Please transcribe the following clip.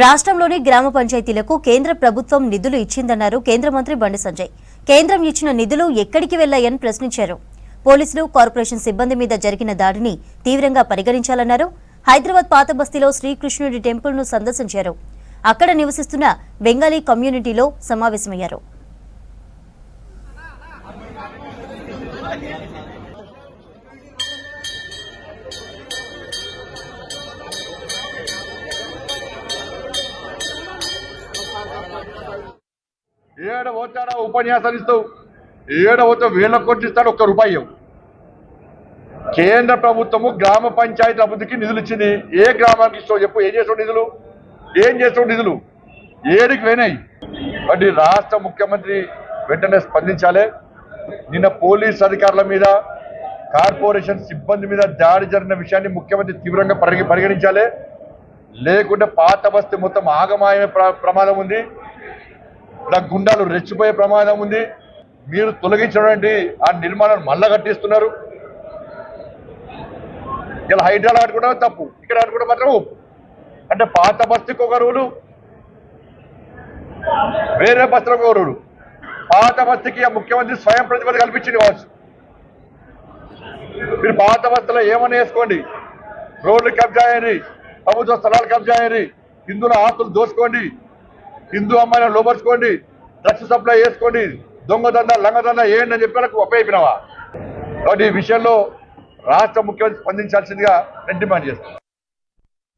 రాష్ట్రంలోని గ్రామ పంచాయతీలకు కేంద్ర ప్రభుత్వం నిధులు ఇచ్చిందన్నారు కేంద్ర మంత్రి బండి సంజయ్. కేంద్రం ఇచ్చిన నిధులు ఎక్కడికి వెళ్లాయని ప్రశ్నించారు. పోలీసులు, కార్పొరేషన్ సిబ్బంది మీద జరిగిన దాడిని తీవ్రంగా పరిగణించాలన్నారు. హైదరాబాద్ పాత బస్తీలో శ్రీకృష్ణుడి టెంపుల్ను సందర్శించారు. అక్కడ నివసిస్తున్న బెంగాలీ కమ్యూనిటీలో సమావేశమయ్యారు. ఏడ పోతాడా ఉపన్యాసాలు ఇస్తావు, ఏడ పోతే వేల కోట్లు ఇస్తాడు, ఒక్క రూపాయి. కేంద్ర ప్రభుత్వము గ్రామ పంచాయతీ అభివృద్ధికి నిధులు ఇచ్చింది. ఏ గ్రామానికి ఇస్తావు చెప్పు? ఏం చేస్తావు నిధులు? ఏం చేస్తావు నిధులు? ఏడికి పోయినాయి? అంటే రాష్ట్ర ముఖ్యమంత్రి వెంటనే స్పందించాలి. నిన్న పోలీస్ అధికారుల మీద, కార్పొరేషన్ సిబ్బంది మీద దాడి జరిగిన విషయాన్ని ముఖ్యమంత్రి తీవ్రంగా పరిగణించాలి. లేకుంటే పాత బస్తీ మొత్తం ఆగమాయమే ప్రమాదం ఉంది. ఇలా గుండాలు రెచ్చిపోయే ప్రమాదం ఉంది. మీరు తొలగించినటువంటి ఆ నిర్మాణాన్ని మళ్ళా కట్టిస్తున్నారు. ఇలా హైడ్రాలు కట్టుకుంటే తప్పు, ఇక్కడ కట్టుకుంటే మాత్రం ఒప్పు. అంటే పాత బస్తీకి ఒక రూలు, వేరే బస్తీలకు ఒక రూలు. పాత బస్తీకి ఆ ముఖ్యమంత్రి స్వయం ప్రతిపత్తి కల్పించింది కావచ్చు. మీరు పాత బస్తీలో ఏమన్నా వేసుకోండి, రోడ్లు కబ్జా అయ్యి, ప్రభుత్వ స్థలాలు కబ్జా అయ్యి, హిందువుల ఆస్తులు దోసుకోండి, హిందూ అమ్మాయిలను లోపరుచుకోండి, డ్రగ్స్ సప్లై చేసుకోండి, దొంగదండ లంగదండ ఏంటి అని చెప్పి ఉపయోగినావా? కాబట్టి ఈ విషయంలో రాష్ట్ర ముఖ్యమంత్రి స్పందించాల్సిందిగా నేను డిమాండ్ చేస్తాను.